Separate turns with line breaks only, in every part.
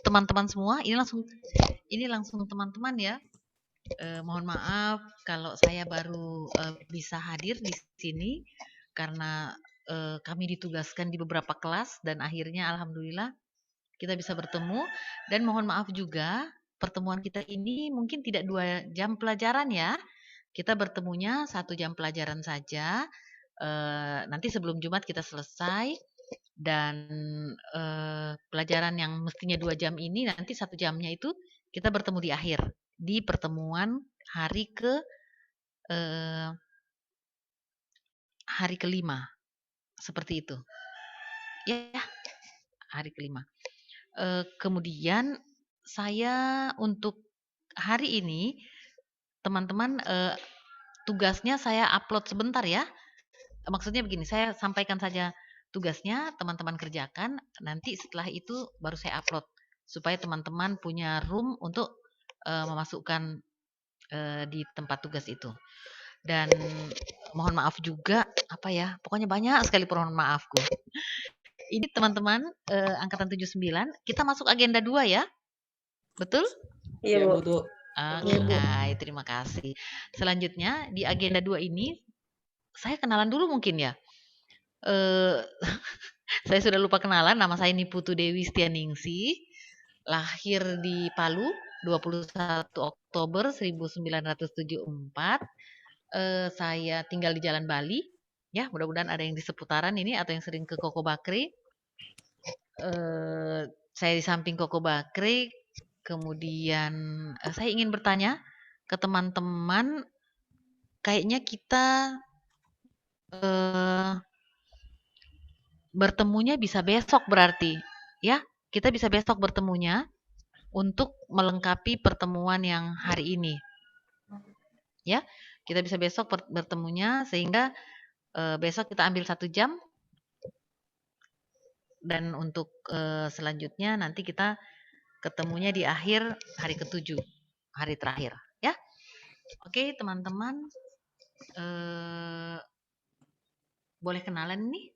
teman-teman semua. Ini langsung teman-teman ya. Mohon maaf kalau saya baru bisa hadir di sini karena kami ditugaskan di beberapa kelas dan akhirnya alhamdulillah kita bisa bertemu. Dan mohon maaf juga pertemuan kita ini mungkin tidak 2 jam pelajaran ya. Kita bertemunya 1 jam pelajaran saja. Nanti sebelum Jumat kita selesai dan pelajaran yang mestinya 2 jam ini nanti 1 jamnya itu kita bertemu di akhir di pertemuan hari ke-5 seperti itu. Ya, hari ke-5. Kemudian saya untuk hari ini teman-teman tugasnya saya upload sebentar ya. Maksudnya begini, saya sampaikan saja tugasnya, teman-teman kerjakan, nanti setelah itu baru saya upload supaya teman-teman punya room untuk memasukkan di tempat tugas itu. Dan mohon maaf juga pokoknya banyak sekali permohonan maafku. Ini teman-teman angkatan 79, kita masuk agenda 2 ya. Betul?
Iya, Bu.
Oke, terima kasih. Selanjutnya di agenda 2 ini saya kenalan dulu mungkin ya. Saya sudah lupa kenalan, nama saya Niputu Dewi Setianingsih. Lahir di Palu 21 Oktober 1974. Saya tinggal di Jalan Bali. Ya, mudah-mudahan ada yang di seputaran ini atau yang sering ke Koko Bakri. Saya di samping Koko Bakri. Kemudian saya ingin bertanya ke teman-teman, kayaknya kita bertemunya bisa besok berarti, ya? Kita bisa besok bertemunya untuk melengkapi pertemuan yang hari ini. Ya, kita bisa besok bertemunya sehingga besok kita ambil 1 jam. Dan untuk selanjutnya nanti kita ketemunya di akhir hari ke-7, hari terakhir, ya. Oke, teman-teman, boleh kenalan nih?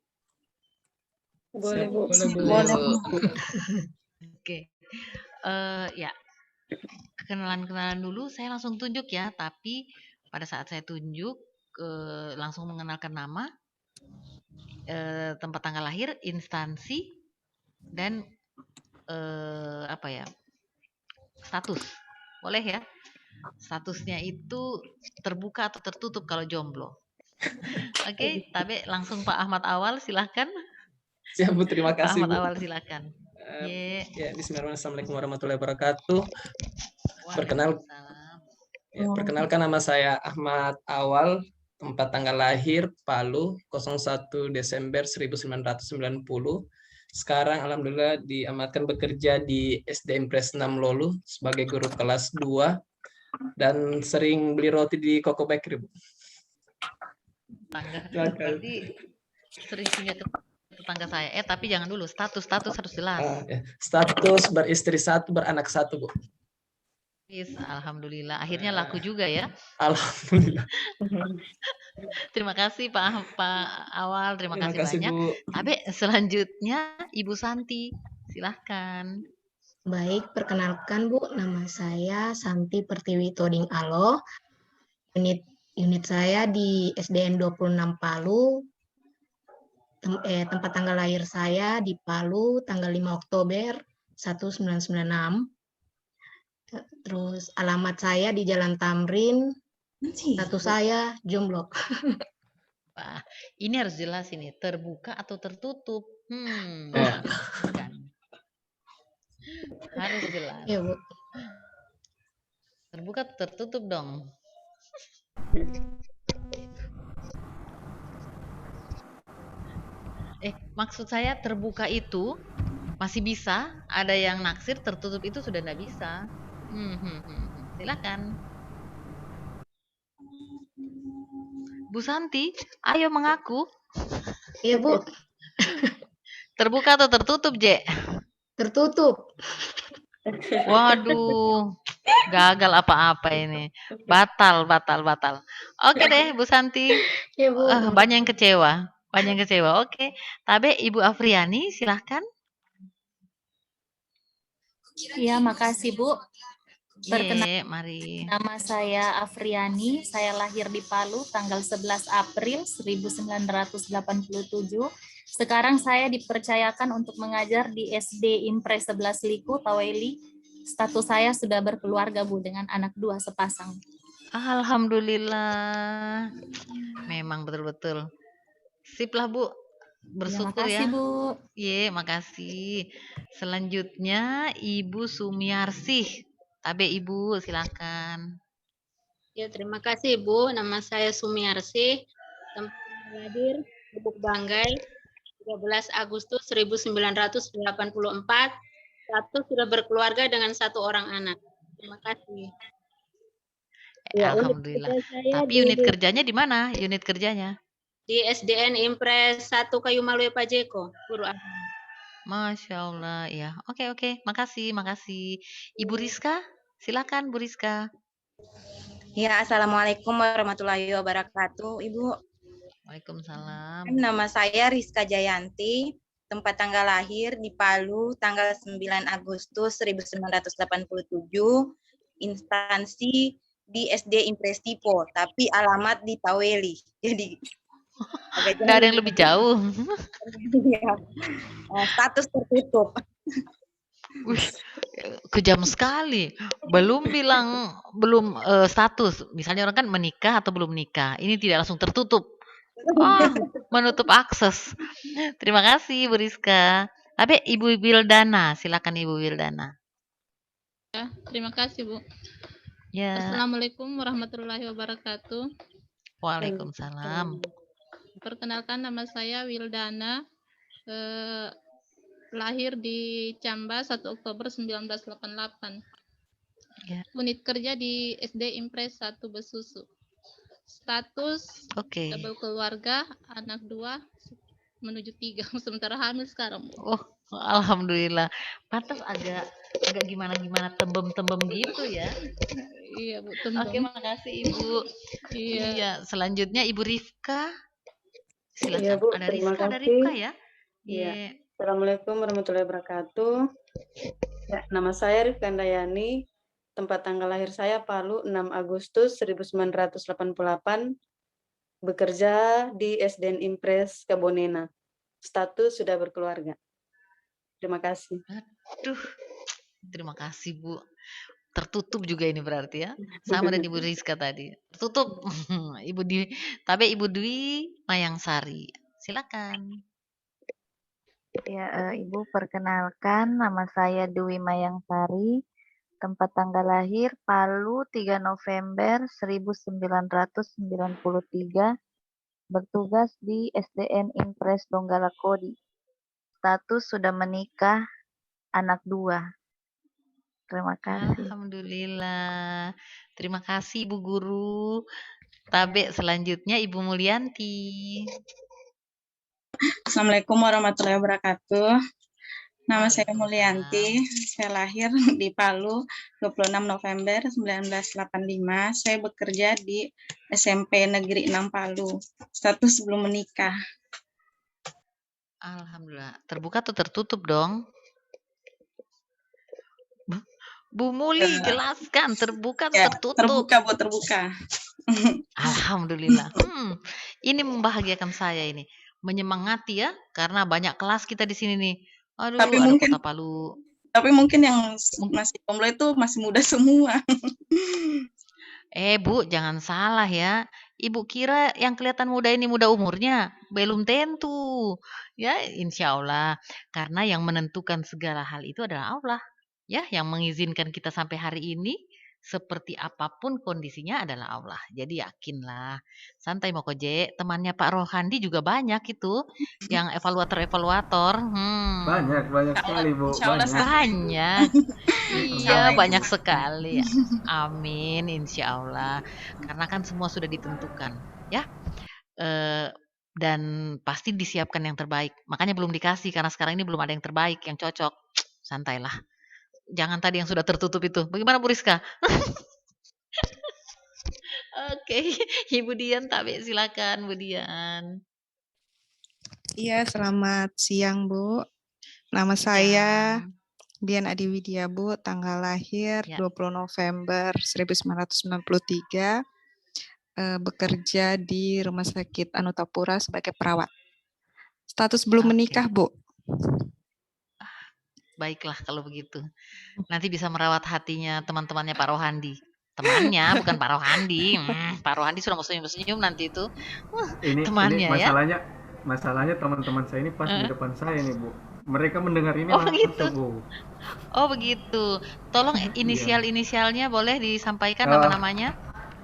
Boleh, Bu.
Oke. Ya. Kenalan-kenalan dulu, saya langsung tunjuk ya, tapi pada saat saya tunjuk langsung mengenalkan nama, tempat tanggal lahir, instansi, dan status. Boleh ya? Statusnya itu terbuka atau tertutup kalau jomblo. Oke, tapi langsung Pak Ahmad Awal silahkan.
Siap, Bu, terima kasih,
Pak Ahmad
Bu.
Awal silahkan.
Ya, bismillahirrahmanirrahim. Assalamualaikum warahmatullahi wabarakatuh. Perkenalkan nama saya Ahmad Awal, tempat tanggal lahir Palu 01 Desember 1990. Sekarang alhamdulillah diamatkan bekerja di SD Impres 6 Lolu sebagai guru kelas 2 dan sering beli roti di Koko Bakery, Bu.
Berarti sering singgah ke tetangga saya. Tapi jangan dulu, status harus jelas.
Status beristri 1, beranak 1, Bu.
Alhamdulillah, akhirnya laku juga ya.
Alhamdulillah.
Terima kasih Pak Awal, terima kasih banyak.
Bu.
Tapi selanjutnya Ibu Santi, silahkan.
Baik, perkenalkan Bu, nama saya Santi Pertiwi Toding Alo. Unit saya di SDN 26 Palu. Tempat tanggal lahir saya di Palu tanggal 5 Oktober 1996. Terus alamat saya di Jalan Tamrin. Status saya jomblo.
Wah, ini harus jelas ini, terbuka atau tertutup. Kan. Harus jelas.
Ya, Bu.
Terbuka atau tertutup dong. Maksud saya terbuka itu masih bisa, ada yang naksir, tertutup itu sudah tidak bisa. Silakan. Bu Santi, ayo mengaku.
Iya, Bu.
Terbuka atau tertutup, Je?
Tertutup.
Waduh, gagal apa-apa ini. Batal. Oke deh, Bu Santi.
Ya, Bu.
Banyak yang kecewa. Oke. Tapi Ibu Afriani, silahkan.
Iya, makasih Bu.
Ye, mari.
Nama saya Afriani, saya lahir di Palu tanggal 11 April 1987. Sekarang saya dipercayakan untuk mengajar di SD Impres 11 Liku, Taweli. Status saya sudah berkeluarga Bu dengan anak 2 sepasang.
Alhamdulillah. Memang betul-betul. Sip lah Bu. Bersyukur
makasih
ya.
Bu.
Ye, makasih. Selanjutnya Ibu Sumiarsih. Tabe Ibu, silakan.
Ya, terima kasih Bu. Nama saya Sumiarsih. Tempat hadir Lubuk Banggai, 13 Agustus 1984. Status sudah berkeluarga dengan 1 orang anak. Terima kasih. Ya,
Alhamdulillah. Tapi unit kerjanya di mana? Unit kerjanya?
Di SDN Impres 1 Kayu Malu Pajeko, guru agama.
Masya Allah, ya. Oke. Makasih. Ibu Rizka, silakan Bu Rizka.
Ya, Assalamualaikum warahmatullahi wabarakatuh, Ibu.
Waalaikumsalam.
Nama saya Rizka Jayanti, tempat tanggal lahir di Palu, tanggal 9 Agustus 1987, instansi di SD Impres Tipo, tapi alamat di Taweli. Jadi agak
Nggak ada yang lebih jauh.
Status tertutup.
Wih, kejam sekali. Belum status. Misalnya orang kan menikah atau belum menikah. Ini tidak langsung tertutup. Oh, menutup akses. Terima kasih Bu Rizka. Tapi Ibu Wildana, silakan Ibu Wildana.
Ya, terima kasih Bu.
Ya.
Assalamualaikum warahmatullahi wabarakatuh.
Waalaikumsalam.
Perkenalkan, nama saya Wildana. Lahir di Camba 1 Oktober 1988.
Ya.
Unit kerja di SD Impres 1 Besusu. Status double keluarga, anak 2 menuju 3, sementara hamil sekarang.
Oh, alhamdulillah. Pantas agak gimana tembem gitu ya.
Iya Bu, tembem.
Oke, makasih Ibu.
Iya.
Selanjutnya Ibu Rifka. Silakan.
Iya Bu,
Ada
terima
Rifka,
kasih.
ada Rifka ya.
Iya. Assalamualaikum warahmatullahi wabarakatuh. Ya, nama saya Rifka Dayani. Tempat tanggal lahir saya Palu 6 Agustus 1988. Bekerja di SDN Impres Kabonena. Status sudah berkeluarga. Terima kasih.
Aduh, terima kasih Bu. Tertutup juga ini berarti ya. Sama dengan Ibu Rizka tadi. Tertutup. Ibu Dwi Mayangsari. Silakan.
Ya, Ibu, perkenalkan, nama saya Dwi Mayangsari, tempat tanggal lahir Palu 3 November 1993, bertugas di SDN Impres Donggala Kodi. Status sudah menikah, anak 2. Terima kasih.
Alhamdulillah. Terima kasih Bu Guru. Tabe selanjutnya Ibu Mulyanti.
Assalamualaikum warahmatullahi wabarakatuh. Nama saya Mulyanti, saya lahir di Palu 26 November 1985. Saya bekerja di SMP Negeri 6 Palu. Status belum menikah.
Alhamdulillah. Terbuka atau tertutup dong? Bu Muli, jelaskan. Terbuka atau tertutup?
Terbuka, Bu, terbuka.
Alhamdulillah. Ini membahagiakan saya ini. Menyemangati ya, karena banyak kelas kita di sini nih. Aduh,
tapi
ada
mungkin,
Kota Palu.
Tapi mungkin yang masih jomblo itu masih muda semua.
Bu, jangan salah ya. Ibu kira yang kelihatan muda ini muda umurnya? Belum tentu. Ya, insya Allah. Karena yang menentukan segala hal itu adalah Allah. Ya, yang mengizinkan kita sampai hari ini. Seperti apapun kondisinya adalah Allah. Jadi yakinlah. Santai Mokoje. Temannya Pak Rohandi juga banyak itu. Yang evaluator-evaluator.
Banyak sekali Bu.
Banyak. Iya, banyak sekali. Amin, insya Allah. Karena kan semua sudah ditentukan. Ya. Dan pasti disiapkan yang terbaik. Makanya belum dikasih. Karena sekarang ini belum ada yang terbaik, yang cocok. Santailah. Jangan tadi yang sudah tertutup itu. Bagaimana Bu Rizka? Oke, Ibu Dian Tabe, silakan Bu Dian.
Iya, selamat siang Bu. Nama saya Dian Adiwidya, Bu, tanggal lahir
Ya.
20 November 1993, bekerja di Rumah Sakit Anutapura sebagai perawat. Status belum menikah, Bu.
Baiklah kalau begitu. Nanti bisa merawat hatinya teman-temannya Pak Rohandi. Temannya, bukan Pak Rohandi. Pak Rohandi sudah mau senyum-senyum nanti itu.
Ini
Temannya ya.
masalahnya teman-teman saya ini pas di depan saya nih, Bu. Mereka mendengar ini
Oh
langsung,
begitu.
Bu.
Oh begitu. Tolong
Iya.
inisial-inisialnya boleh disampaikan
Oh,
nama-namanya.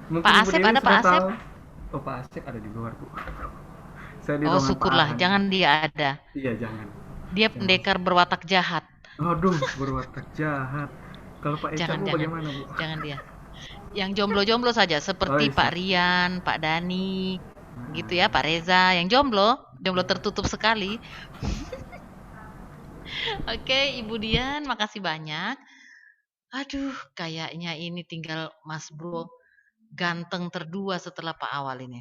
Mungkin
Pak
Ibu
Asep
Dewi
ada Pak
sudah
Asep?
tahu. Oh, Pak Asep ada di luar, Bu. Saya di
Oh
ruangan Pak
syukurlah,
Ahan.
jangan dia ada.
Iya, jangan.
Dia
Jangan.
pendekar berwatak jahat.
Aduh, berwatak jahat. Kalau Pak Eca, Bu, bagaimana, Bu?
Jangan dia. Yang jomblo-jomblo saja seperti
iya.
Pak Rian, Pak Dani, gitu ya, Pak Reza, yang jomblo tertutup sekali. Oke, Ibu Dian, makasih banyak. Aduh, kayaknya ini tinggal Mas Bro ganteng terdua setelah Pak Awal ini.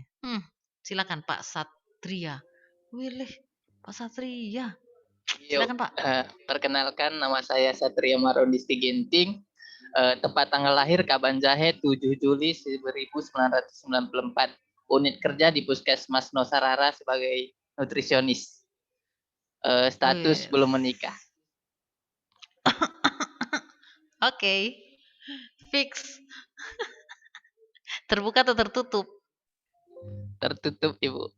Silakan Pak Satria. Wilih, Pak Satria. Silakan Pak.
Perkenalkan, nama saya Satria Marodisti Ginting. Tempat tanggal lahir Kabanjahe 7 Juli 1994. Unit kerja di Puskesmas Nosarara sebagai nutrisionis. Status belum menikah.
Oke. Fix. Terbuka atau tertutup?
Tertutup, Ibu.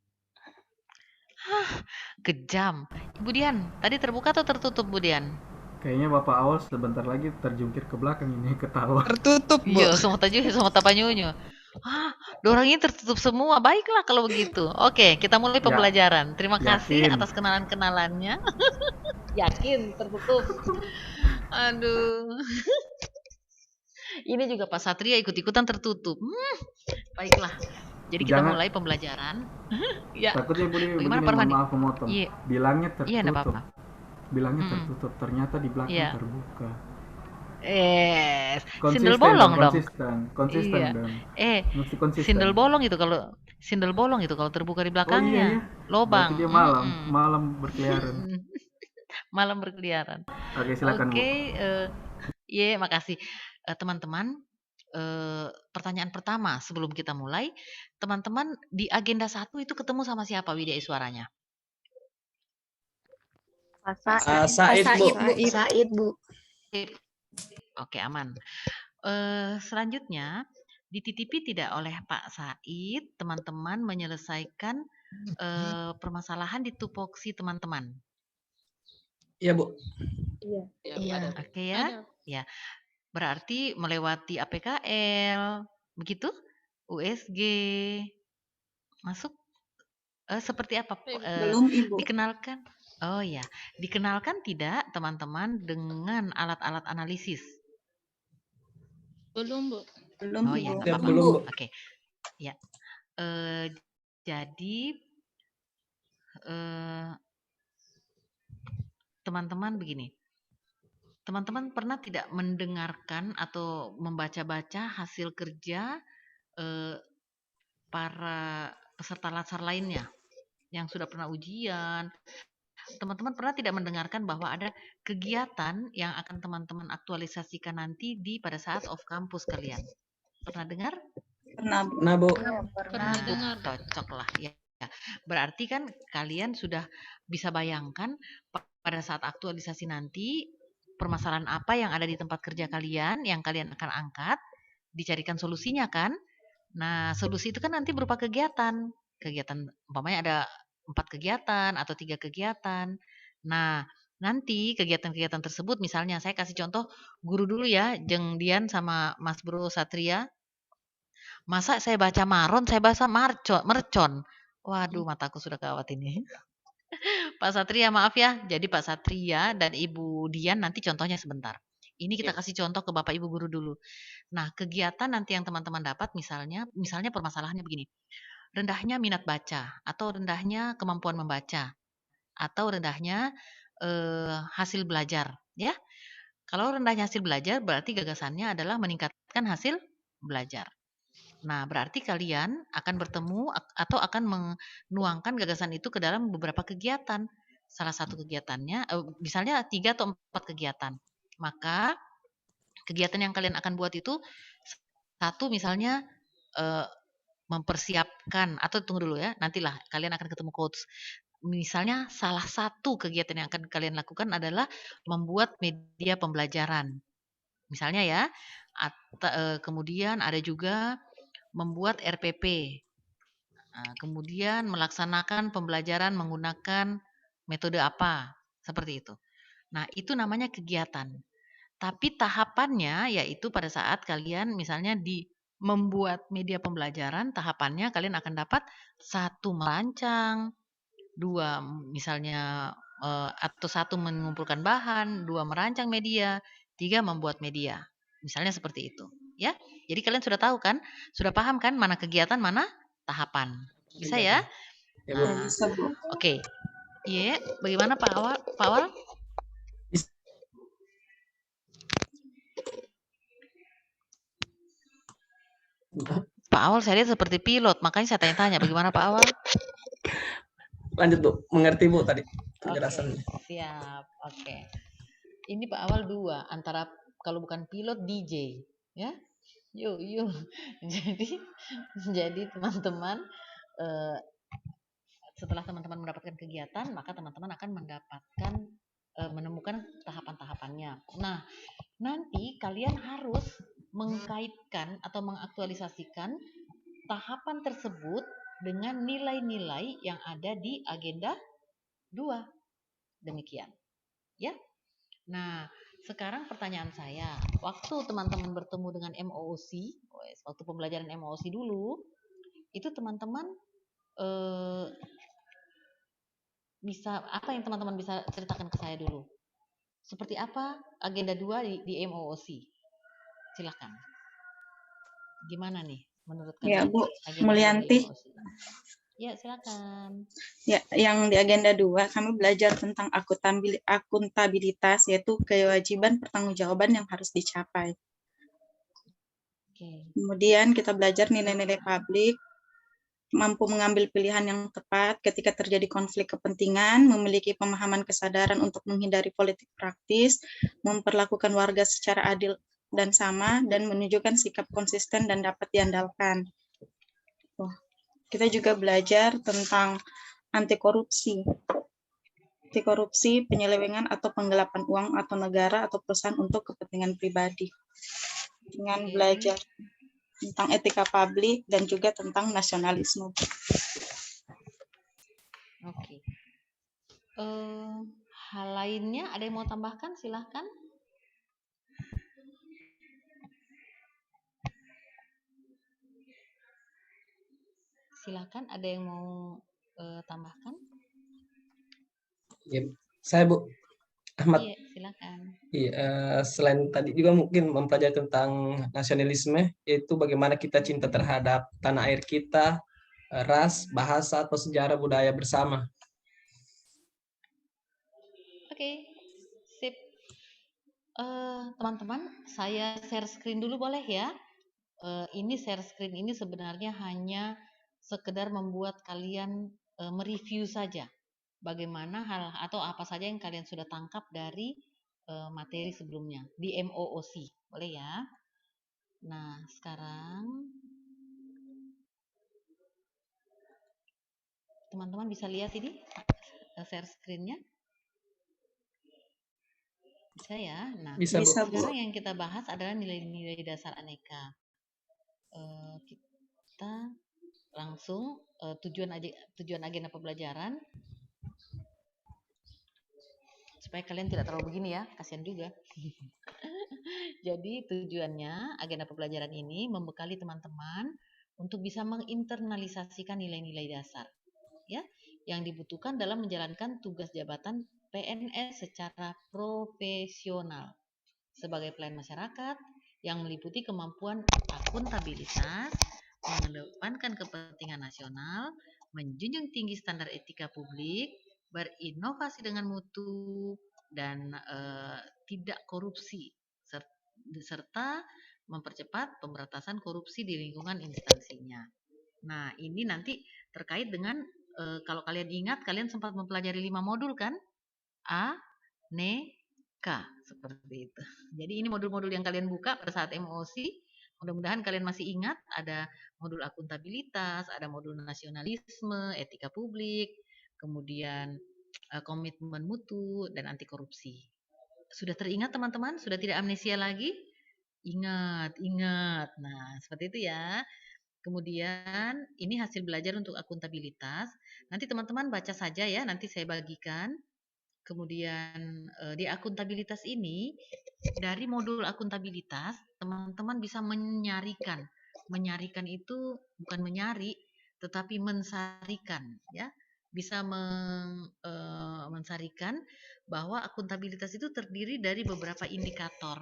Kejam. Ibu Dian, tadi terbuka atau tertutup, Bu Dian?
Kayaknya Bapak Awal sebentar lagi terjungkir ke belakang ini ketawa.
Tertutup, Bu.
Iya, semua tapanyunyu. Dorang ini tertutup semua. Baiklah kalau begitu. Oke, kita mulai pembelajaran. Terima kasih atas kenalan-kenalannya. Yakin tertutup. Aduh. Ini juga Pak Satria ikut-ikutan tertutup. Baiklah. Jadi kita mulai pembelajaran. Ya.
Takutnya Bu Dewi begini, maaf memotong.
Iya.
Bilangnya tertutup.
Iya, enggak apa-apa.
Bilangnya tertutup, ternyata di belakang terbuka.
Sindel bolong dong.
Konsisten dong. Mesti konsisten.
Sindel bolong itu kalau terbuka di belakangnya. Lobang.
Berarti dia malam berkeliaran.
Malam berkeliaran.
Oke, silakan Bu.
Oke, makasih. Teman-teman, pertanyaan pertama sebelum kita mulai, teman-teman di agenda 1 itu ketemu sama siapa Widya Iswaranya?
Said, Bu.
Oke, aman. Selanjutnya dititipi tidak oleh Pak Said, teman-teman menyelesaikan permasalahan di tupoksi teman-teman.
Iya, Bu.
Iya. Oke ya. Ya. Berarti melewati APKL, begitu? USG. Masuk? Seperti apa?
Belum, Ibu.
Dikenalkan? Oh ya, dikenalkan tidak teman-teman dengan alat-alat analisis?
Belum, Bu.
Belum,
oh ya,
Ibu.
belum. Oke. Ya. Jadi teman-teman begini. Teman-teman pernah tidak mendengarkan atau membaca-baca hasil kerja para peserta latsar lainnya yang sudah pernah ujian? Teman-teman pernah tidak mendengarkan bahwa ada kegiatan yang akan teman-teman aktualisasikan nanti pada saat off campus kalian? Pernah dengar?
Pernah,
Bu.
Pernah dengar.
Cocok lah ya. Berarti kan kalian sudah bisa bayangkan pada saat aktualisasi nanti permasalahan apa yang ada di tempat kerja kalian yang kalian akan angkat, dicarikan solusinya kan? Nah, solusi itu kan nanti berupa kegiatan. Kegiatan umpamanya ada 4 kegiatan atau 3 kegiatan. Nah, nanti kegiatan-kegiatan tersebut misalnya saya kasih contoh guru dulu ya, Jeng Dian sama Mas Bro Satria. Masa saya baca maron, saya baca mercon. Waduh, mataku sudah gawat ini. Pak Satria, maaf ya. Jadi Pak Satria dan Ibu Dian nanti contohnya sebentar. Ini kita kasih contoh ke Bapak Ibu guru dulu. Nah, kegiatan nanti yang teman-teman dapat misalnya permasalahannya begini. Rendahnya minat baca atau rendahnya kemampuan membaca atau rendahnya hasil belajar, ya. Kalau rendahnya hasil belajar berarti gagasannya adalah meningkatkan hasil belajar. Nah, berarti kalian akan bertemu atau akan menuangkan gagasan itu ke dalam beberapa kegiatan. Salah satu kegiatannya, misalnya 3 atau 4 kegiatan. Maka kegiatan yang kalian akan buat itu satu misalnya mempersiapkan, atau tunggu dulu ya, nantilah kalian akan ketemu quotes. Misalnya salah satu kegiatan yang akan kalian lakukan adalah membuat media pembelajaran. Misalnya ya, kemudian ada juga membuat RPP. Kemudian melaksanakan pembelajaran menggunakan metode apa, seperti itu. Nah, itu namanya kegiatan. Tapi tahapannya yaitu pada saat kalian misalnya di membuat media pembelajaran, tahapannya kalian akan dapat 1 merancang, 2 misalnya atau 1 mengumpulkan bahan, 2 merancang media, 3 membuat media. Misalnya seperti itu, ya. Jadi kalian sudah tahu kan? Sudah paham kan mana kegiatan, mana tahapan? Bisa ya?
Ya, Bu.
Nah, oke. Iya, bagaimana Pak Awal? Pak Awal? Pak Awal saya lihat seperti pilot, makanya saya tanya-tanya bagaimana Pak Awal?
Lanjut Bu, mengerti Bu tadi penjelasannya.
Siap, oke. Ini Pak Awal 2, antara kalau bukan pilot DJ, ya. Yuk. Jadi teman-teman setelah teman-teman mendapatkan kegiatan, maka teman-teman akan mendapatkan menemukan tahapan-tahapannya. Nah, nanti kalian harus mengkaitkan atau mengaktualisasikan tahapan tersebut dengan nilai-nilai yang ada di agenda 2. Demikian. Ya. Nah, sekarang pertanyaan saya, waktu teman-teman bertemu dengan MOOC, waktu pembelajaran MOOC dulu, itu teman-teman bisa apa yang teman-teman bisa ceritakan ke saya dulu? Seperti apa agenda 2 di MOOC? Silakan. Gimana nih menurut
Ya,
kalian?
Bu
Agenda
Mulyanti.
2 di MOOC. Ya, silakan. Ya,
yang di agenda 2 kami belajar tentang akuntabilitas, yaitu kewajiban pertanggungjawaban yang harus dicapai. Kemudian kita belajar nilai-nilai publik, mampu mengambil pilihan yang tepat ketika terjadi konflik kepentingan, memiliki pemahaman kesadaran untuk menghindari politik praktis, memperlakukan warga secara adil dan sama, dan menunjukkan sikap konsisten dan dapat diandalkan. Kita juga belajar tentang anti korupsi, penyelewengan atau penggelapan uang atau negara atau perusahaan untuk kepentingan pribadi. Dengan belajar tentang etika publik dan juga tentang nasionalisme.
Oke. Hal lainnya ada yang mau tambahkan? Silahkan. Silakan, ada yang mau tambahkan?
Ya, saya Bu Ahmad.
Iya, silakan.
Iya, selain tadi juga mungkin mempelajari tentang nasionalisme, yaitu bagaimana kita cinta terhadap tanah air kita, ras, bahasa, atau sejarah budaya bersama.
Oke, sip. Teman-teman, saya share screen dulu boleh ya? Ini share screen ini sebenarnya hanya sekedar membuat kalian mereview saja. Bagaimana hal atau apa saja yang kalian sudah tangkap dari materi sebelumnya di MOOC. Boleh ya? Nah, sekarang teman-teman bisa lihat ini share screen-nya? Bisa ya? Nah,
Bisa, Bu.
sekarang yang kita bahas adalah nilai-nilai dasar aneka. Kita langsung tujuan agenda pembelajaran supaya kalian tidak terlalu begini ya, kasihan juga. Jadi tujuannya agenda pembelajaran ini membekali teman-teman untuk bisa menginternalisasikan nilai-nilai dasar ya yang dibutuhkan dalam menjalankan tugas jabatan PNS secara profesional sebagai pelayan masyarakat yang meliputi kemampuan akuntabilitas, mengedepankan kepentingan nasional, menjunjung tinggi standar etika publik, berinovasi dengan mutu, dan tidak korupsi, serta mempercepat pemberantasan korupsi di lingkungan instansinya. Nah, ini nanti terkait dengan kalau kalian ingat, kalian sempat mempelajari 5 modul kan? seperti itu. Jadi ini modul-modul yang kalian buka pada saat emosi. Mudah-mudahan kalian masih ingat ada modul akuntabilitas, ada modul nasionalisme, etika publik, kemudian komitmen mutu dan anti korupsi. Sudah teringat teman-teman? Sudah tidak amnesia lagi? Ingat, ingat. Nah, seperti itu ya. Kemudian ini hasil belajar untuk akuntabilitas. Nanti teman-teman baca saja ya, nanti saya bagikan. Kemudian di akuntabilitas ini, dari modul akuntabilitas, teman-teman bisa menyarikan. Menyarikan itu bukan menyari, tetapi mensarikan, ya. Bisa mensarikan bahwa akuntabilitas itu terdiri dari beberapa indikator.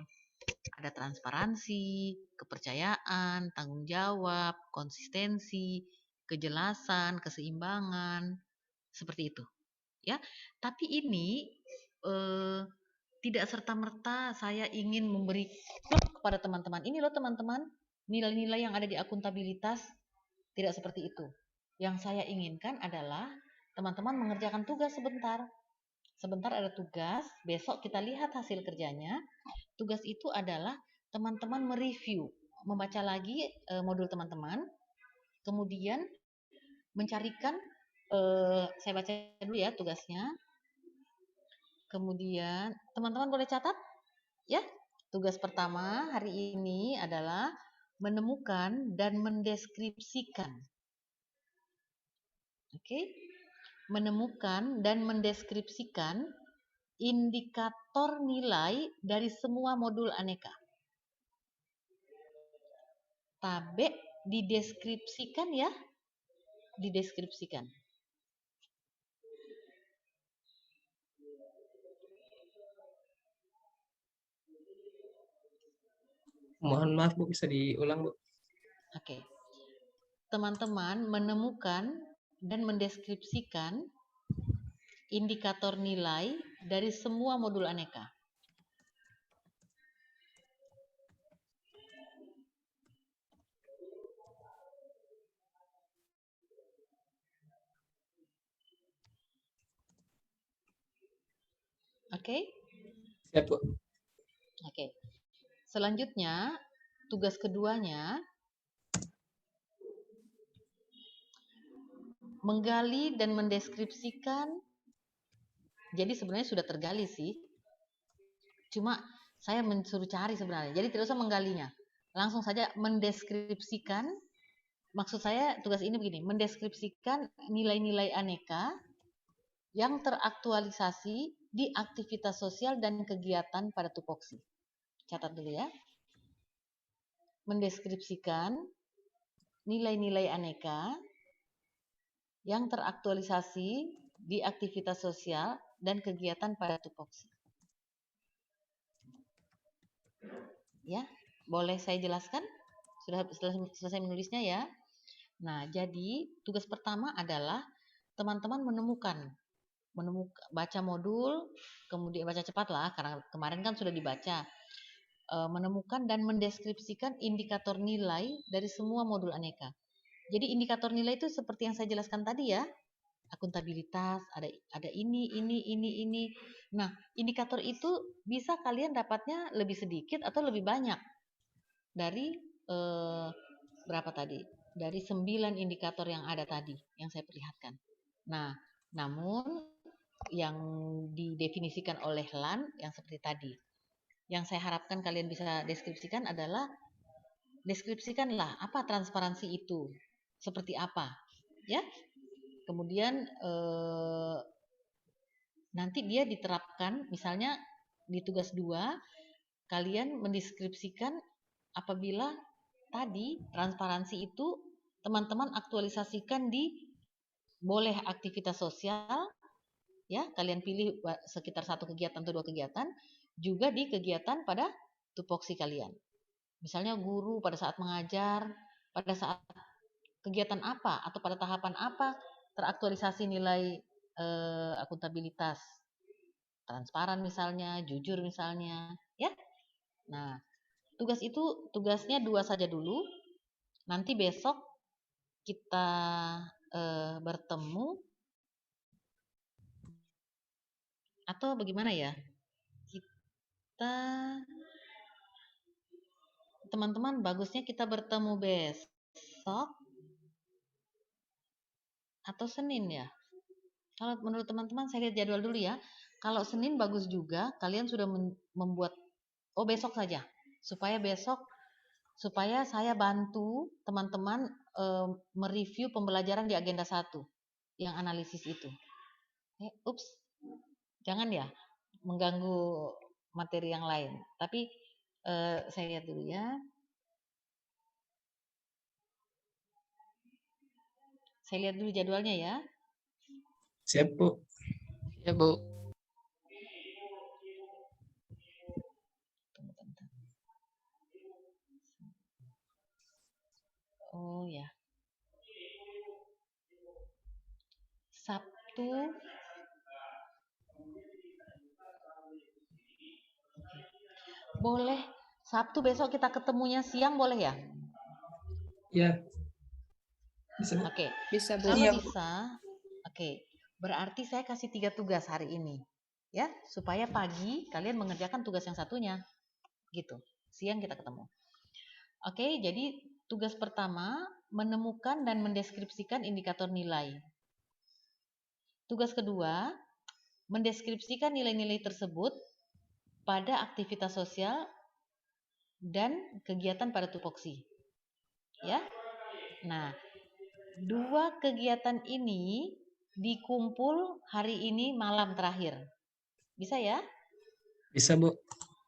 Ada transparansi, kepercayaan, tanggung jawab, konsistensi, kejelasan, keseimbangan, seperti itu. Ya, tapi ini tidak serta-merta saya ingin memberi kepada teman-teman. Ini loh teman-teman, nilai-nilai yang ada di akuntabilitas tidak seperti itu. Yang saya inginkan adalah teman-teman mengerjakan tugas sebentar. Sebentar ada tugas, besok kita lihat hasil kerjanya. Tugas itu adalah teman-teman mereview, membaca lagi modul teman-teman, kemudian mencarikan, saya baca dulu ya tugasnya. Kemudian teman-teman boleh catat ya. Tugas pertama hari ini adalah menemukan dan mendeskripsikan. Oke. Menemukan dan mendeskripsikan indikator nilai dari semua modul aneka. Tabe dideskripsikan ya. Dideskripsikan.
Mohon maaf Bu, bisa diulang Bu.
Oke. Teman-teman menemukan dan mendeskripsikan indikator nilai dari semua modul aneka. Oke?
Siap Bu.
Oke. Selanjutnya, tugas keduanya menggali dan mendeskripsikan. Jadi sebenarnya sudah tergali sih. Cuma saya mensuruh cari sebenarnya. Jadi tidak usah menggalinya. Langsung saja mendeskripsikan. Maksud saya tugas ini begini, mendeskripsikan nilai-nilai aneka yang teraktualisasi di aktivitas sosial dan kegiatan pada tupoksi. Catat dulu ya. Mendeskripsikan nilai-nilai aneka yang teraktualisasi di aktivitas sosial dan kegiatan pada tupoksi. Ya, boleh saya jelaskan? Sudah selesai menulisnya ya? Nah, jadi tugas pertama adalah teman-teman menemukan baca modul, kemudian baca cepat lah karena kemarin kan sudah dibaca. Menemukan dan mendeskripsikan indikator nilai dari semua modul aneka. Jadi indikator nilai itu seperti yang saya jelaskan tadi ya. Akuntabilitas, ada ini. Nah, indikator itu bisa kalian dapatnya lebih sedikit atau lebih banyak dari berapa tadi? Dari 9 indikator yang ada tadi, yang saya perlihatkan. Nah, namun yang didefinisikan oleh LAN yang seperti tadi. Yang saya harapkan kalian bisa deskripsikan adalah, deskripsikanlah apa transparansi itu, seperti apa, ya. Kemudian nanti dia diterapkan, misalnya di tugas 2, kalian mendeskripsikan apabila tadi transparansi itu teman-teman aktualisasikan di boleh aktivitas sosial, ya kalian pilih sekitar 1 kegiatan atau 2 kegiatan, juga di kegiatan pada tupoksi kalian. Misalnya guru pada saat mengajar, pada saat kegiatan apa atau pada tahapan apa teraktualisasi nilai akuntabilitas, transparan misalnya, jujur misalnya, ya. Nah, tugasnya 2 saja dulu. Nanti besok kita bertemu atau bagaimana ya? teman-teman bagusnya kita bertemu besok atau Senin ya. Kalau menurut teman-teman saya lihat jadwal dulu ya. Kalau Senin bagus juga, kalian sudah membuat besok saja. Supaya saya bantu teman-teman mereview pembelajaran di agenda 1 yang analisis itu. Jangan ya mengganggu materi yang lain. Tapi saya lihat dulu ya. Saya lihat dulu jadwalnya ya.
Siap, Bu.
Ya, Bu.
Oh ya. Sabtu. Boleh. Sabtu besok kita ketemunya siang boleh ya?
Ya. Bisa, Bu.
Oke.
Bisa, Bu.
Kalau
Iya, Bu.
bisa, oke. Berarti saya kasih 3 tugas hari ini. Ya, supaya pagi kalian mengerjakan tugas yang satunya. Gitu. Siang kita ketemu. Oke, jadi tugas pertama menemukan dan mendeskripsikan indikator nilai. Tugas kedua, mendeskripsikan nilai-nilai tersebut pada aktivitas sosial dan kegiatan pada tupoksi. Ya. Nah, 2 kegiatan ini dikumpul hari ini malam terakhir. Bisa ya?
Bisa, Bu.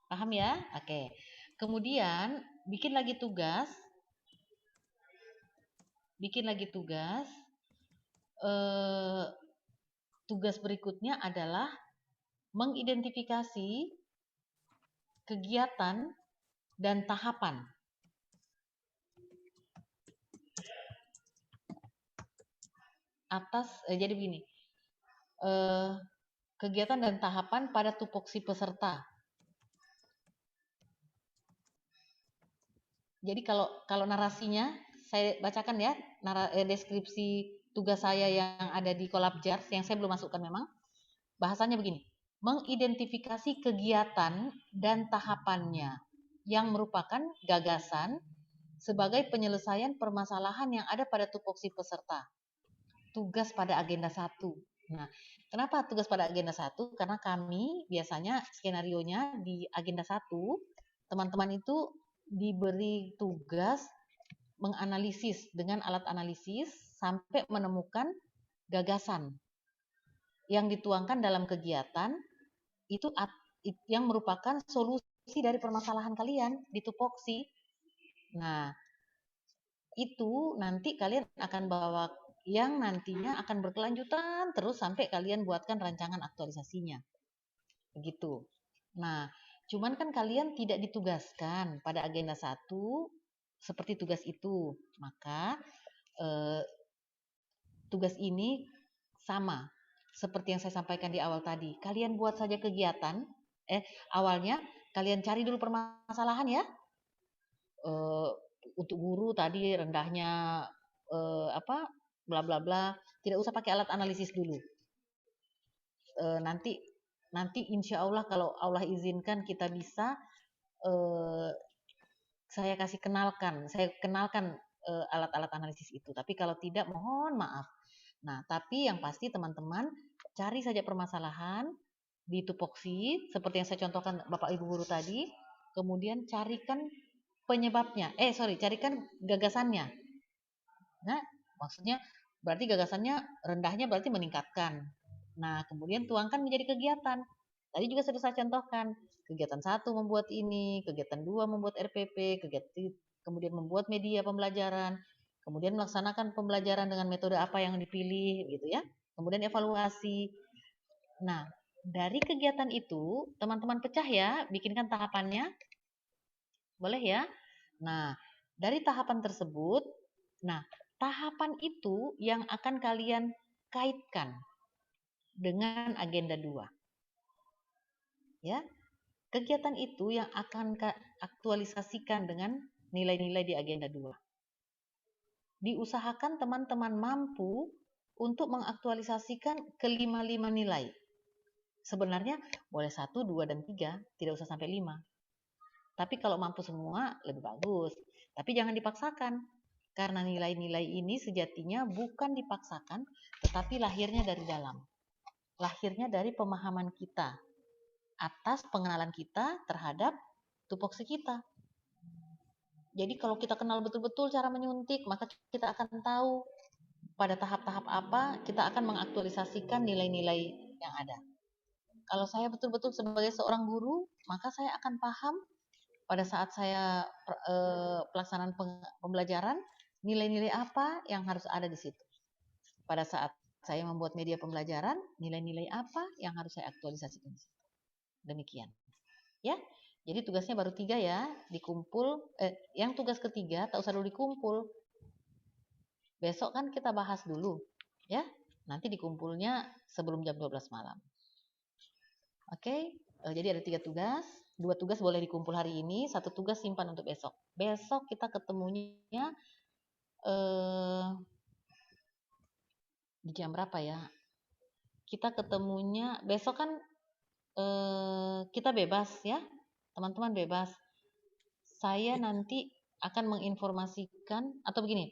Paham ya? Oke. Kemudian bikin lagi tugas. Tugas berikutnya adalah mengidentifikasi kegiatan dan tahapan jadi begini. Kegiatan dan tahapan pada tupoksi peserta. Jadi kalau narasinya saya bacakan ya, deskripsi tugas saya yang ada di Collabjars yang saya belum masukkan memang. Bahasanya begini. Mengidentifikasi kegiatan dan tahapannya yang merupakan gagasan sebagai penyelesaian permasalahan yang ada pada tupoksi peserta. Tugas pada agenda 1. Nah, kenapa tugas pada agenda 1? Karena kami biasanya skenarionya di agenda 1, teman-teman itu diberi tugas menganalisis dengan alat analisis sampai menemukan gagasan yang dituangkan dalam kegiatan itu yang merupakan solusi dari permasalahan kalian di tupoksi. Nah, itu nanti kalian akan bawa yang nantinya akan berkelanjutan terus sampai kalian buatkan rancangan aktualisasinya. Begitu. Nah, cuman kan kalian tidak ditugaskan pada agenda 1 seperti tugas itu. Maka tugas ini sama seperti yang saya sampaikan di awal tadi. Kalian buat saja kegiatan. Awalnya kalian cari dulu permasalahan ya. Untuk guru tadi rendahnya bla bla bla. Tidak usah pakai alat analisis dulu. Nanti insya Allah kalau Allah izinkan kita bisa saya kenalkan alat-alat analisis itu. Tapi kalau tidak mohon maaf. Nah, tapi yang pasti teman-teman cari saja permasalahan di tupoksi seperti yang saya contohkan Bapak Ibu guru tadi. Kemudian carikan penyebabnya. Carikan gagasannya. Nah, maksudnya berarti gagasannya rendahnya berarti meningkatkan. Nah, kemudian tuangkan menjadi kegiatan. Tadi juga sudah saya contohkan. Kegiatan 1 membuat ini, kegiatan 2 membuat RPP, kemudian membuat media pembelajaran, kemudian melaksanakan pembelajaran dengan metode apa yang dipilih, gitu ya. Kemudian evaluasi. Nah, dari kegiatan itu, teman-teman pecah ya, bikinkan tahapannya. Boleh ya? Nah, dari tahapan tersebut, tahapan itu yang akan kalian kaitkan dengan agenda 2. Ya. Kegiatan itu yang akan aktualisasikan dengan nilai-nilai di agenda 2. Diusahakan teman-teman mampu untuk mengaktualisasikan ke 5 nilai. Sebenarnya boleh 1, 2, dan 3, tidak usah sampai 5. Tapi kalau mampu semua lebih bagus. Tapi jangan dipaksakan. Karena nilai-nilai ini sejatinya bukan dipaksakan, tetapi lahirnya dari dalam. Lahirnya dari pemahaman kita atas pengenalan kita terhadap tupoksi kita. Jadi kalau kita kenal betul-betul cara menyuntik, maka kita akan tahu pada tahap-tahap apa kita akan mengaktualisasikan nilai-nilai yang ada. Kalau saya betul-betul sebagai seorang guru, maka saya akan paham pada saat saya pelaksanaan pembelajaran, nilai-nilai apa yang harus ada di situ. Pada saat saya membuat media pembelajaran, nilai-nilai apa yang harus saya aktualisasikan di situ. Demikian. Ya, jadi tugasnya baru 3 ya, dikumpul. Yang tugas ketiga, tak usah dulu dikumpul. Besok kan kita bahas dulu, ya. Nanti dikumpulnya sebelum jam 12 malam. Oke, jadi ada 3 tugas. 2 tugas boleh dikumpul hari ini, 1 tugas simpan untuk besok. Besok kita ketemunya di jam berapa ya? Kita ketemunya besok kan kita bebas ya, teman-teman bebas. Saya nanti akan menginformasikan atau begini,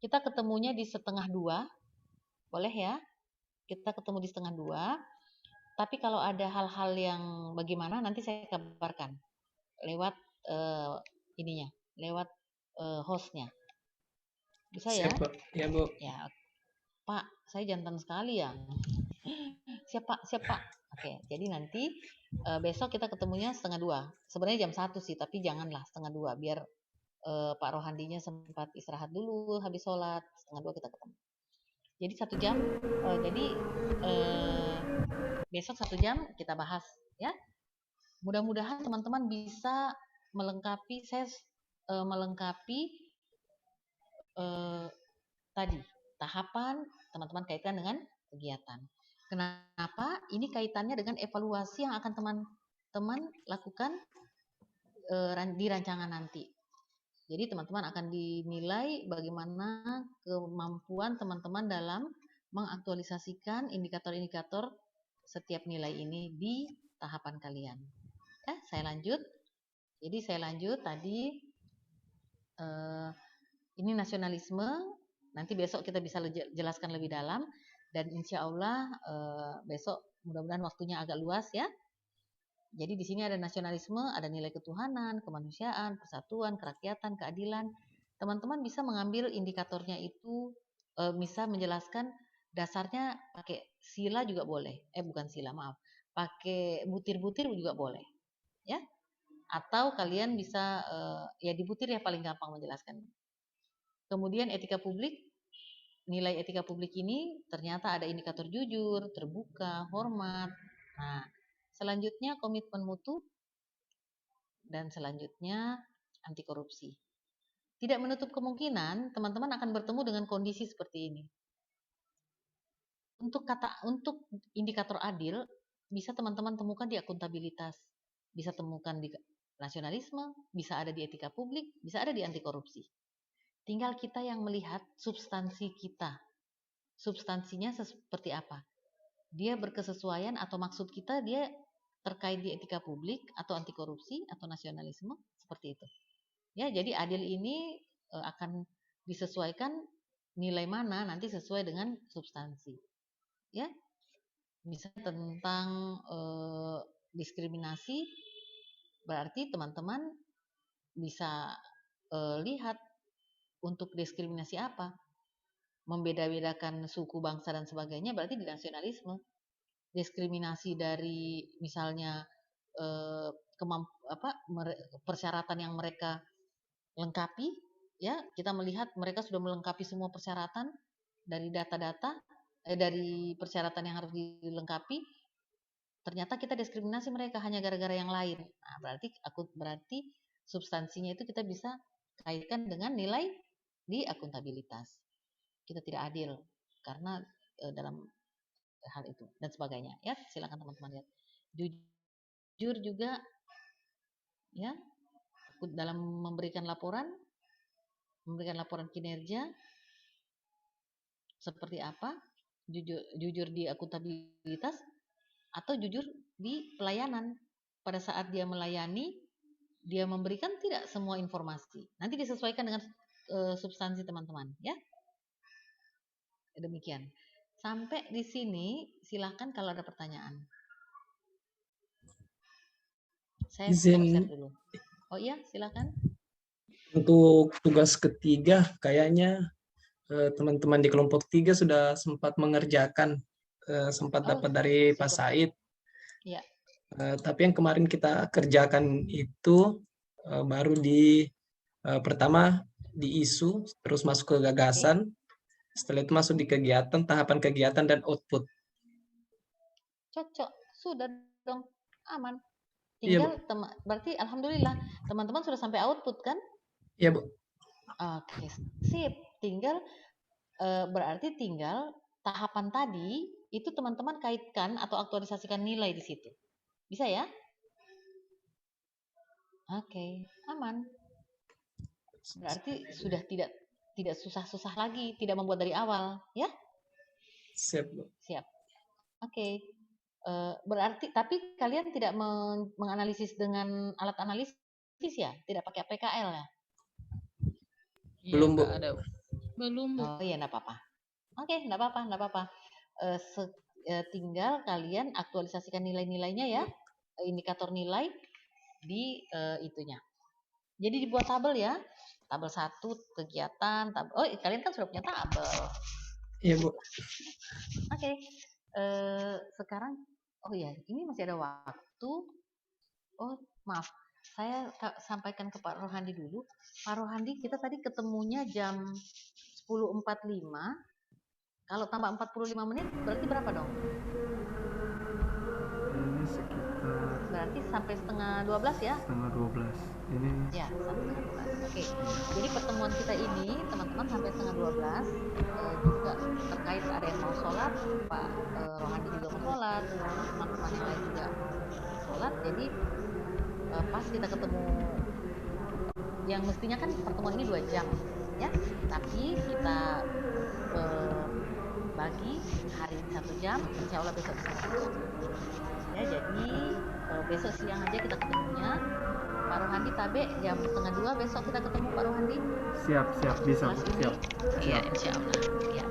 kita ketemunya di 1:30, boleh ya? Kita ketemu di 1:30. Tapi kalau ada hal-hal yang bagaimana nanti saya kabarkan lewat ininya, lewat hostnya. Bisa ya?
Siap, Bu. Ya, Bu.
Ya, Pak, saya jantan sekali ya. Siap Pak. Oke, jadi nanti besok kita ketemunya 1:30. Sebenarnya jam 1 sih, tapi janganlah 1:30 biar Pak Rohandinya sempat istirahat dulu habis sholat. 1:30 kita ketemu. Jadi 1 jam. Jadi besok 1 jam kita bahas ya. Mudah-mudahan teman-teman bisa melengkapi tadi tahapan teman-teman kaitkan dengan kegiatan. Kenapa? Ini kaitannya dengan evaluasi yang akan teman-teman lakukan di rancangan nanti. Jadi teman-teman akan dinilai bagaimana kemampuan teman-teman dalam mengaktualisasikan indikator-indikator setiap nilai ini di tahapan kalian. Saya lanjut. Jadi saya lanjut tadi ini nasionalisme. Nanti besok kita bisa jelaskan lebih dalam dan insya Allah besok mudah-mudahan waktunya agak luas ya. Jadi di sini ada nasionalisme, ada nilai ketuhanan, kemanusiaan, persatuan, kerakyatan, keadilan. Teman-teman bisa mengambil indikatornya itu, bisa menjelaskan dasarnya pakai sila juga boleh. Bukan sila, maaf. Pakai butir-butir juga boleh. Ya. Atau kalian bisa, ya dibutir ya paling gampang menjelaskan. Kemudian etika publik, nilai etika publik ini ternyata ada indikator jujur, terbuka, hormat. Nah, selanjutnya komitmen mutu dan selanjutnya anti korupsi. Tidak menutup kemungkinan teman-teman akan bertemu dengan kondisi seperti ini. Untuk indikator adil bisa teman-teman temukan di akuntabilitas, bisa temukan di nasionalisme, bisa ada di etika publik, bisa ada di anti korupsi. Tinggal kita yang melihat substansi kita. Substansinya seperti apa? Dia berkesesuaian atau maksud kita dia terkait di etika publik atau anti korupsi atau nasionalisme seperti itu. Ya, jadi adil ini akan disesuaikan nilai mana nanti sesuai dengan substansi. Ya. Misalnya tentang diskriminasi berarti teman-teman bisa lihat untuk diskriminasi apa? Membeda-bedakan suku, bangsa dan sebagainya berarti di nasionalisme. Diskriminasi dari misalnya persyaratan yang mereka lengkapi, ya kita melihat mereka sudah melengkapi semua persyaratan dari data-data dari persyaratan yang harus dilengkapi, ternyata kita diskriminasi mereka hanya gara-gara yang lain. Nah, berarti substansinya itu kita bisa kaitkan dengan nilai di akuntabilitas. Kita tidak adil karena dalam hal itu dan sebagainya. Ya, silakan teman-teman lihat. Jujur juga ya dalam memberikan laporan kinerja seperti apa? Jujur di akuntabilitas atau jujur di pelayanan. Pada saat dia melayani, dia memberikan tidak semua informasi. Nanti disesuaikan dengan substansi teman-teman, ya. Demikian. Sampai di sini, silakan kalau ada pertanyaan. Saya
Izin
share dulu. Oh iya, silakan.
untuk tugas ketiga, kayaknya teman-teman di kelompok 3 sudah sempat mengerjakan, sempat dapat dari Pak Said.
Ya.
Tapi yang kemarin kita kerjakan itu baru di pertama di isu, terus masuk ke gagasan, setelah itu masuk di kegiatan, tahapan kegiatan dan output.
Cocok, sudah dong, aman.
Iya,
Tinggal berarti alhamdulillah teman-teman sudah sampai output kan?
Iya, Bu.
Oke, sip. Tinggal berarti tinggal tahapan tadi itu teman-teman kaitkan atau aktualisasikan nilai di situ. Bisa ya? Oke, aman. Berarti sudah tidak susah-susah lagi, tidak membuat dari awal, ya?
Siap, Bu.
Siap. Oke. Berarti tapi kalian tidak menganalisis dengan alat analisis ya? Tidak pakai PKL ya?
Belum, Bu.
Belum, Bu.
Oh iya, enggak apa-apa. Oke, enggak apa-apa. Tinggal kalian aktualisasikan nilai-nilainya ya, indikator nilai di itunya. Jadi dibuat tabel ya, tabel 1 kegiatan, kalian kan sudah punya tabel.
Iya, Bu.
Oke, sekarang, oh ya, ini masih ada waktu. Oh maaf, saya sampaikan ke Pak Rohandi dulu. Pak Rohandi, kita tadi ketemunya jam 10.45. Kalau tambah 45 menit, berarti berapa dong?
Ini sekitar
Berarti sampai setengah 12 ya?
setengah 12. Ini
Ya, sampai setengah 12. Oke. Jadi pertemuan kita ini, teman-teman, sampai setengah 12. Juga terkait ada yang mau sholat, Pak Rohandi juga mau sholat, teman-teman yang lain juga sholat. Jadi pas kita ketemu, yang mestinya kan pertemuan ini 2 jam, ya. Tapi kita bagi hari ini 1 jam, insya Allah besok bisa 1 jam. Ya, jadi besok siang aja kita ketemunya. Pak Rohandi tabe jam setengah 2 besok kita ketemu Pak Rohandi.
siap bisa, Bu. Siap.
Iya, insya Allah. Ya.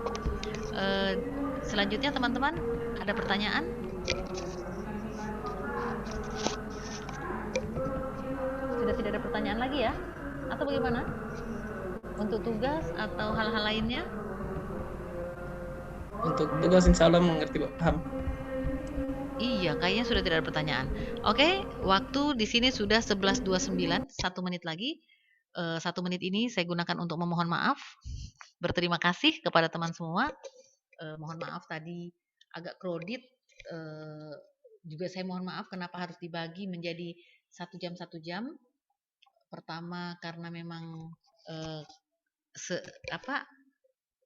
Selanjutnya teman-teman ada pertanyaan? Sudah tidak ada pertanyaan lagi ya? Atau bagaimana? Untuk tugas atau hal-hal lainnya?
Untuk tugas insya Allah mengerti, Bu. Paham.
Iya, kayaknya sudah tidak ada pertanyaan. Oke, waktu di sini sudah 11.29, 1 menit lagi. 1 menit ini saya gunakan untuk memohon maaf. Berterima kasih kepada teman semua. Mohon maaf tadi agak kredit. Juga saya mohon maaf kenapa harus dibagi menjadi 1 jam 1 jam. Pertama karena memang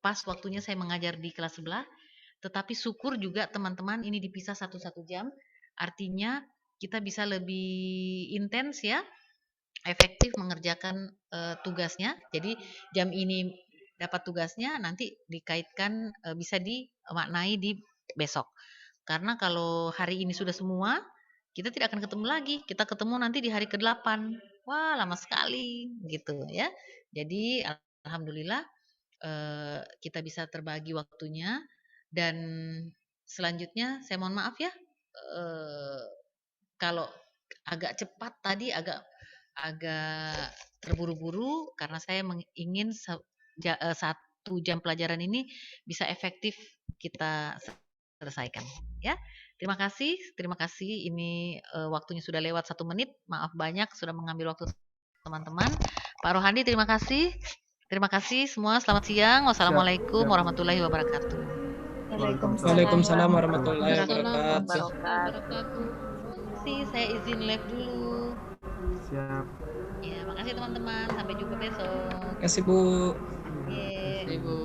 pas waktunya saya mengajar di kelas sebelah. Tetapi syukur juga teman-teman ini dipisah 1 jam. Artinya kita bisa lebih intens ya, efektif mengerjakan tugasnya. Jadi jam ini dapat tugasnya, nanti dikaitkan bisa dimaknai di besok. Karena kalau hari ini sudah semua, kita tidak akan ketemu lagi. Kita ketemu nanti di hari ke-8. Wah, lama sekali gitu ya. Jadi alhamdulillah kita bisa terbagi waktunya. Dan selanjutnya saya mohon maaf ya kalau agak cepat tadi, agak terburu-buru karena saya ingin 1 jam pelajaran ini bisa efektif kita selesaikan ya. Terima kasih. Ini waktunya sudah lewat 1 menit. Maaf banyak sudah mengambil waktu teman-teman. Pak Rohandi, terima kasih. Terima kasih semua. Selamat siang. Wassalamualaikum warahmatullahi wabarakatuh.
Waalaikumsalam warahmatullahi wabarakatuh.
Terima kasih, saya izin live dulu.
Siap.
Ya, makasih teman-teman. Sampai jumpa besok.
Terima kasih, Bu.
Terima
kasih, Bu.